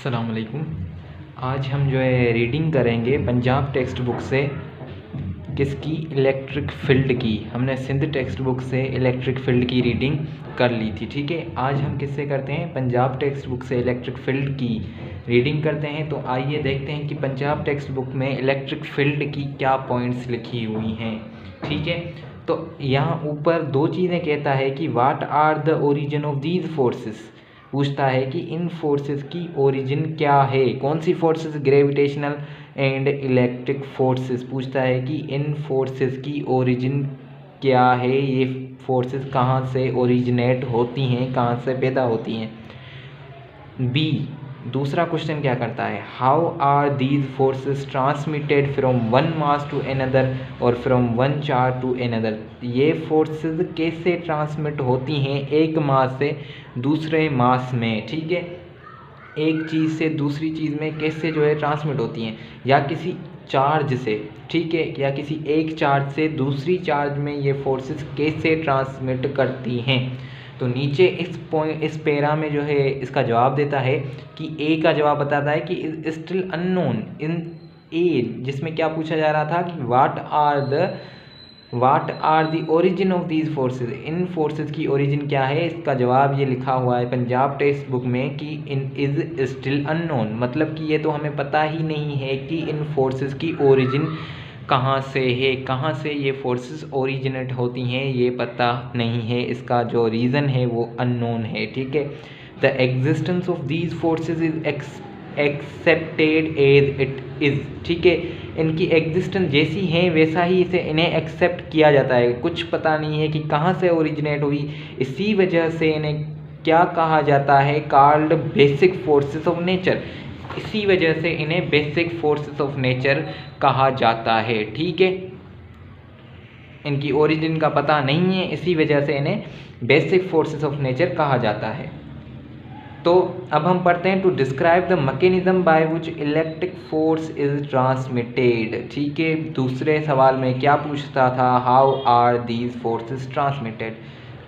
अस्सलाम वालेकुम। आज हम जो है रीडिंग करेंगे पंजाब टेक्स्ट बुक से किसकी, इलेक्ट्रिक फील्ड की। हमने सिंध टेक्स्ट बुक से इलेक्ट्रिक फील्ड की रीडिंग कर ली थी, ठीक है। आज हम किससे करते हैं, पंजाब टेक्स्ट बुक से इलेक्ट्रिक फील्ड की रीडिंग करते हैं। तो आइए देखते हैं कि पंजाब टेक्स्ट बुक में इलेक्ट्रिक फील्ड की क्या पॉइंट्स लिखी हुई हैं, ठीक है। तो यहाँ ऊपर दो चीज़ें कहता है कि what are the origin of these forces, पूछता है कि इन फोर्सेस की ओरिजिन क्या है। कौन सी forces, gravitational and electric forces. पूछता है कि इन फोर्सेस की ओरिजिन क्या है, ये फोर्सेस कहाँ से ओरिजिनेट होती हैं, कहाँ से पैदा होती हैं। बी, दूसरा क्वेश्चन क्या करता है, how are these forces transmitted from one mass to another और from one charge to another. ये फोर्सेस कैसे ट्रांसमिट होती हैं एक मास से दूसरे मास में, ठीक है। एक चीज़ से दूसरी चीज़ में कैसे जो है ट्रांसमिट होती हैं, या किसी चार्ज से, ठीक है, या किसी एक चार्ज से दूसरी चार्ज में ये फोर्सेस कैसे ट्रांसमिट करती हैं। तो नीचे इस पैरा में जो है इसका जवाब देता है कि ए का जवाब बताता है कि स्टिल अननोन इन ए, जिसमें क्या पूछा जा रहा था कि what are the origin of these forces, इन फोर्सेज की ओरिजिन क्या है। इसका जवाब ये लिखा हुआ है पंजाब टेक्स्ट बुक में कि इन इज़ स्टिल अननोन, मतलब कि ये तो हमें पता ही नहीं है कि इन फोर्सेज की ओरिजिन कहाँ से है, कहाँ से ये फोर्सेस ओरिजिनेट होती हैं ये पता नहीं है, इसका जो रीज़न है वो अननोन है, ठीक है। The existence of these forces is accepted as it is, ठीक है। इनकी एग्जिस्टेंस जैसी है वैसा ही इसे इन्हें एक्सेप्ट किया जाता है, कुछ पता नहीं है कि कहाँ से ओरिजिनेट हुई। इसी वजह से इन्हें क्या कहा जाता है, called basic forces of nature. इसी वजह से इन्हें बेसिक फोर्सेस ऑफ नेचर कहा जाता है, ठीक है। इनकी ओरिजिन का पता नहीं है, इसी वजह से इन्हें बेसिक फोर्सेस ऑफ नेचर कहा जाता है। तो अब हम पढ़ते हैं to describe the mechanism by which electric force is transmitted, ठीक है। दूसरे सवाल में क्या पूछता था, how are these forces transmitted.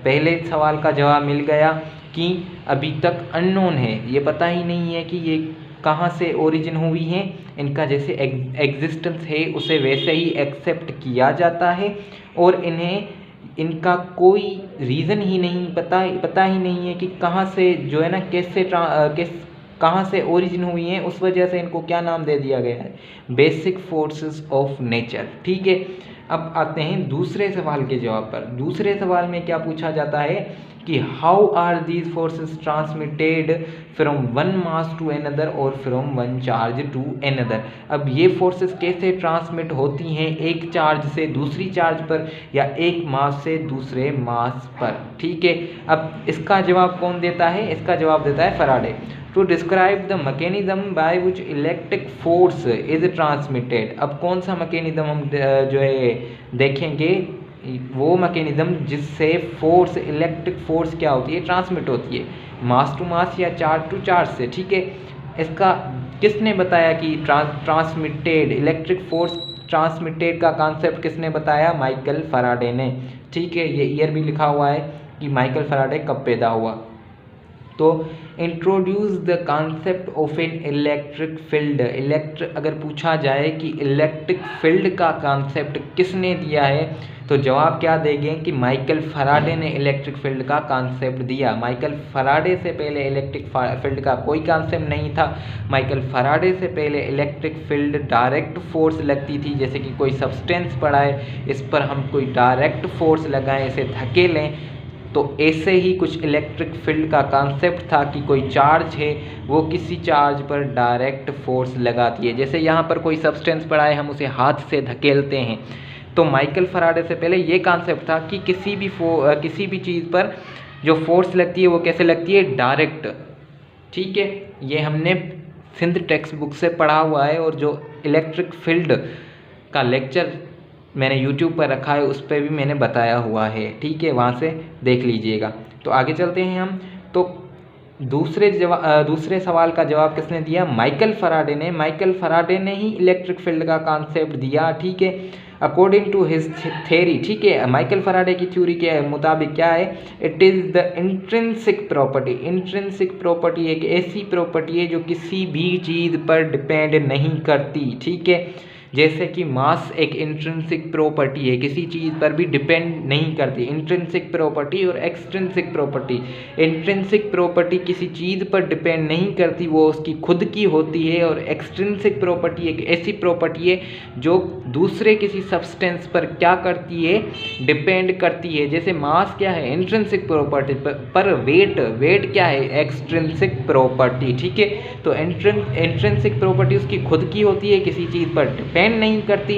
पहले सवाल का जवाब मिल गया कि अभी तक अननोन है, ये पता ही नहीं है कि ये कहाँ से ओरिजिन हुई है। इनका जैसे एग्जिस्टेंस है उसे वैसे ही एक्सेप्ट किया जाता है और इन्हें इनका कोई रीज़न ही नहीं पता ही नहीं है कि कहाँ से जो है ना कहाँ से ओरिजिन हुई हैं। उस वजह से इनको क्या नाम दे दिया गया है, बेसिक फोर्सेस ऑफ नेचर, ठीक है। अब आते हैं दूसरे सवाल के जवाब पर। दूसरे सवाल में क्या पूछा जाता है कि how are these forces transmitted from one mass to another और from one charge to another. अब ये फोर्सेस कैसे ट्रांसमिट होती हैं एक चार्ज से दूसरी चार्ज पर या एक मास से दूसरे मास पर, ठीक है। अब इसका जवाब कौन देता है, इसका जवाब देता है Faraday. To describe the mechanism by which electric force is transmitted. अब कौन सा मैकेनिज्म हम जो है देखेंगे, वो मैकेनिज्म जिससे फोर्स, इलेक्ट्रिक फोर्स क्या होती है, ट्रांसमिट होती है मास टू मास या चार्ज टू चार्ज से, ठीक है। इसका किसने बताया कि ट्रांसमिटेड, इलेक्ट्रिक फोर्स ट्रांसमिटेड का कॉन्सेप्ट किसने बताया, माइकल फैराडे ने, ठीक है। ये ईयर भी लिखा हुआ है कि माइकल फैराडे कब पैदा हुआ। तो introduce the concept of an electric field. अगर पूछा जाए कि इलेक्ट्रिक फील्ड का कॉन्सेप्ट किसने दिया है तो जवाब क्या देंगे कि माइकल फैराडे ने इलेक्ट्रिक फील्ड का कॉन्सेप्ट दिया। माइकल फैराडे से पहले इलेक्ट्रिक फील्ड का कोई कॉन्सेप्ट नहीं था। माइकल फैराडे से पहले इलेक्ट्रिक फील्ड डायरेक्ट फोर्स लगती थी, जैसे कि कोई सब्सटेंस पड़ा है इस पर हम कोई डायरेक्ट फोर्स लगाएं, इसे धकेलें, तो ऐसे ही कुछ इलेक्ट्रिक फील्ड का कॉन्सेप्ट था कि कोई चार्ज है वो किसी चार्ज पर डायरेक्ट फोर्स लगाती है। जैसे यहाँ पर कोई सब्सटेंस पड़ा है, हम उसे हाथ से धकेलते हैं, तो माइकल फैराडे से पहले ये कॉन्सेप्ट था कि किसी भी चीज़ पर जो फोर्स लगती है वो कैसे लगती है, डायरेक्ट, ठीक है। ये हमने सिंध टेक्स्ट बुक से पढ़ा हुआ है और जो इलेक्ट्रिक फील्ड का लेक्चर मैंने YouTube पर रखा है उस पर भी मैंने बताया हुआ है, ठीक है, वहाँ से देख लीजिएगा। तो आगे चलते हैं हम। तो दूसरे सवाल का जवाब किसने दिया, माइकल फैराडे ने। माइकल फैराडे ने ही इलेक्ट्रिक फील्ड का कॉन्सेप्ट दिया, ठीक है। अकॉर्डिंग टू हिज थ्योरी, ठीक है, माइकल फैराडे की थ्योरी के मुताबिक क्या है, it is the intrinsic property. Intrinsic property एक ऐसी प्रॉपर्टी है जो किसी भी चीज़ पर डिपेंड नहीं करती, ठीक है। जैसे कि मास एक इंट्रिंसिक प्रॉपर्टी है, किसी चीज़ पर भी डिपेंड नहीं करती। इंट्रिंसिक प्रॉपर्टी और एक्सट्रिंसिक प्रॉपर्टी। इंट्रिंसिक प्रॉपर्टी किसी चीज़ पर डिपेंड नहीं करती, वो उसकी खुद की होती है। और एक्सट्रिंसिक प्रॉपर्टी एक ऐसी प्रॉपर्टी है जो दूसरे किसी सब्सटेंस पर क्या करती है, डिपेंड करती है। जैसे मास क्या है, इंट्रिंसिक प्रॉपर्टी पर वेट क्या है, एक्सट्रिंसिक प्रॉपर्टी, ठीक है। तो इंट्रिंसिक प्रॉपर्टी उसकी खुद की होती है, किसी चीज़ पर डिपेंड नहीं करती।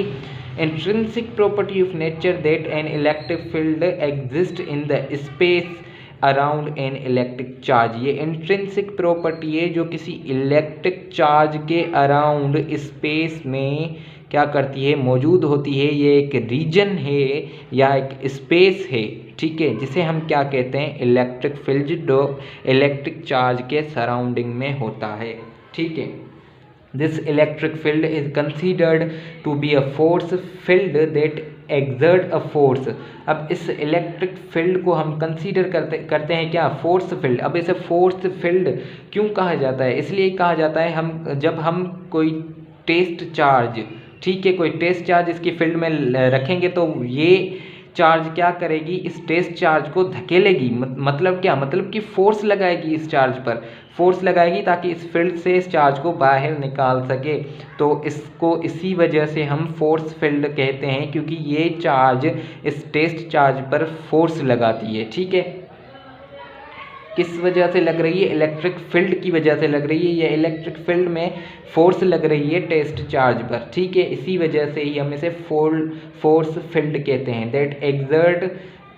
Intrinsic property of nature that an electric field exist in the space around an electric charge. ये इंट्रिंसिक प्रॉपर्टी है जो किसी इलेक्ट्रिक चार्ज के अराउंड स्पेस में क्या करती है, मौजूद होती है। ये एक रीजन है या एक स्पेस है, ठीक है, जिसे हम क्या कहते हैं, इलेक्ट्रिक फील्ड, जो इलेक्ट्रिक चार्ज के सराउंडिंग में होता है, ठीक है। This electric field is considered to be a force field that exert a force. अब इस इलेक्ट्रिक फील्ड को हम कंसीडर करते हैं क्या, फोर्स फील्ड। अब इसे फोर्स फील्ड क्यों कहा जाता है, इसलिए कहा जाता है जब हम कोई टेस्ट चार्ज, ठीक है, कोई टेस्ट चार्ज इसकी फील्ड में रखेंगे तो ये चार्ज क्या करेगी, इस टेस्ट चार्ज को धकेलेगी। मतलब क्या, मतलब कि फोर्स लगाएगी, इस चार्ज पर फोर्स लगाएगी ताकि इस फील्ड से इस चार्ज को बाहर निकाल सके। तो इसको इसी वजह से हम फोर्स फील्ड कहते हैं, क्योंकि ये चार्ज इस टेस्ट चार्ज पर फोर्स लगाती है, ठीक है। किस वजह से लग रही है, इलेक्ट्रिक फील्ड की वजह से लग रही है। ये इलेक्ट्रिक फील्ड में फोर्स लग रही है टेस्ट चार्ज पर, ठीक है। इसी वजह से ही हम इसे फोर्स फील्ड कहते हैं। That exert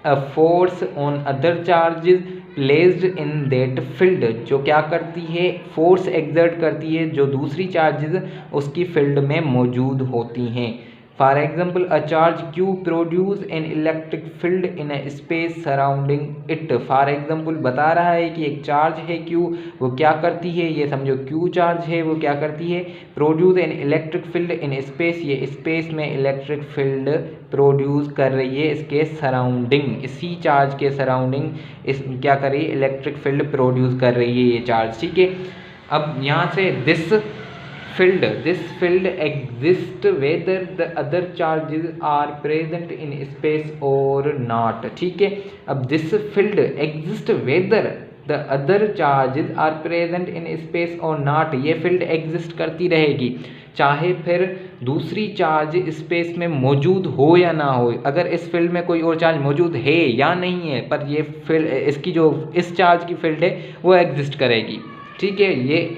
a force on other charges placed in that field, जो क्या करती है, फोर्स एक्सर्ट करती है जो दूसरी चार्जेस उसकी फील्ड में मौजूद होती हैं। For example a charge Q produce an electric field in a space surrounding it. For example बता रहा है कि एक चार्ज है Q, वो क्या करती है, ये समझो Q चार्ज है, वो क्या करती है, produce an electric field in space, ये स्पेस में इलेक्ट्रिक फील्ड प्रोड्यूस कर रही है, इसके सराउंडिंग, इसी चार्ज के सराउंडिंग इस क्या कर रही है, इलेक्ट्रिक फील्ड प्रोड्यूस कर रही है ये चार्ज, ठीक है। अब यहाँ से this field exists whether the other charges are present in space or not, ठीक है। अब this field exists whether the other charges are present in space or not, ये फील्ड एग्जिस्ट करती रहेगी चाहे फिर दूसरी चार्ज स्पेस में मौजूद हो या ना हो। अगर इस फील्ड में कोई और चार्ज मौजूद है या नहीं है, पर ये फील्ड, इसकी जो इस चार्ज की फील्ड है वो एग्जिस्ट करेगी, ठीक है।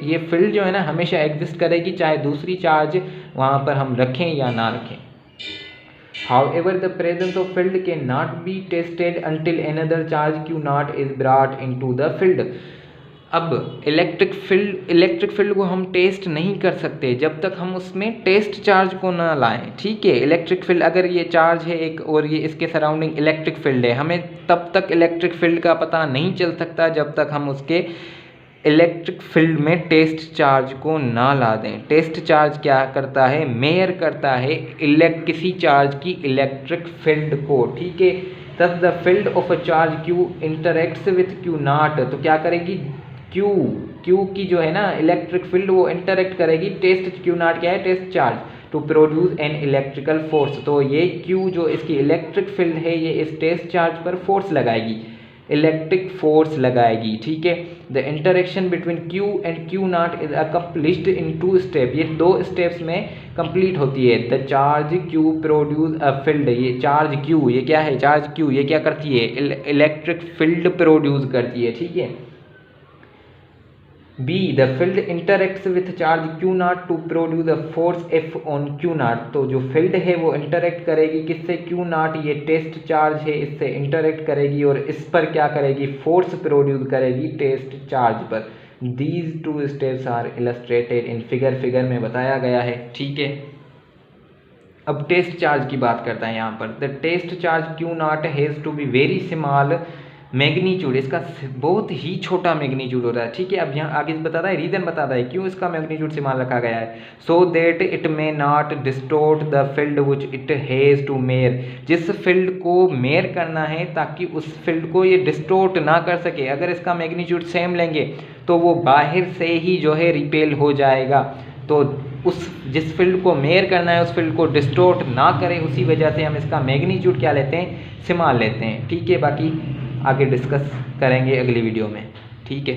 ये फील्ड जो है ना हमेशा एग्जिस्ट करेगी, चाहे दूसरी चार्ज वहाँ पर हम रखें या ना रखें। However, the presence of field cannot be tested until another charge Q naught is brought into the field. अब इलेक्ट्रिक फील्ड को हम टेस्ट नहीं कर सकते जब तक हम उसमें टेस्ट चार्ज को ना लाएं, ठीक है। इलेक्ट्रिक फील्ड, अगर ये चार्ज है एक और ये इसके सराउंडिंग इलेक्ट्रिक फील्ड है, हमें तब तक इलेक्ट्रिक फील्ड का पता नहीं चल सकता जब तक हम उसके इलेक्ट्रिक फील्ड में टेस्ट चार्ज को ना ला दें। टेस्ट चार्ज क्या करता है, मेयर करता है किसी चार्ज की इलेक्ट्रिक फील्ड को, ठीक है। Thus the field of a charge Q interacts with Q naught, तो क्या करेगी, Q की जो है ना इलेक्ट्रिक फील्ड वो इंटरेक्ट करेगी टेस्ट Q नॉट क्या है, test charge, to produce an electrical force. तो ये Q जो इसकी इलेक्ट्रिक फील्ड है ये इस टेस्ट चार्ज पर फोर्स लगाएगी, इलेक्ट्रिक फोर्स लगाएगी, ठीक है। The interaction between Q and Q not is accomplished in 2 step, ये 2 स्टेप्स में कंप्लीट होती है। The charge Q produce a field, ये चार्ज Q, ये क्या है, चार्ज Q ये क्या करती है, इलेक्ट्रिक फील्ड प्रोड्यूस करती है, ठीक है। B, the field interacts with charge Q naught to produce a force F on Q naught, तो जो फील्ड है वो इंटरेक्ट करेगी किससे, Q naught, ये टेस्ट चार्ज है, इससे इंटरेक्ट करेगी और इस पर क्या करेगी, फोर्स प्रोड्यूस करेगी टेस्ट चार्ज पर। These 2 steps are illustrated in figure में बताया गया है, ठीक है। अब टेस्ट चार्ज की बात करता है यहाँ पर। The test charge Q naught has to be very small magnitude इसका बहुत ही छोटा मैग्नीट्यूड होता है, ठीक है। अब यहाँ आगे बताता है, रीज़न बताता है क्यों इसका मैग्नीट्यूड स्मॉल रखा गया है। So that it may not distort the field which it has to measure, जिस फील्ड को मेयर करना है ताकि उस फील्ड को ये डिस्टोर्ट ना कर सके। अगर इसका मैग्नीट्यूड सेम लेंगे तो वो बाहर से ही जो है रिपेल हो जाएगा, तो उस जिस फील्ड को मेयर करना है उस फील्ड को डिस्टोर्ट ना करे, उसी वजह से हम इसका मैग्नीट्यूड क्या लेते हैं, स्मॉल लेते हैं, ठीक है। बाकी आगे डिस्कस करेंगे अगली वीडियो में, ठीक है।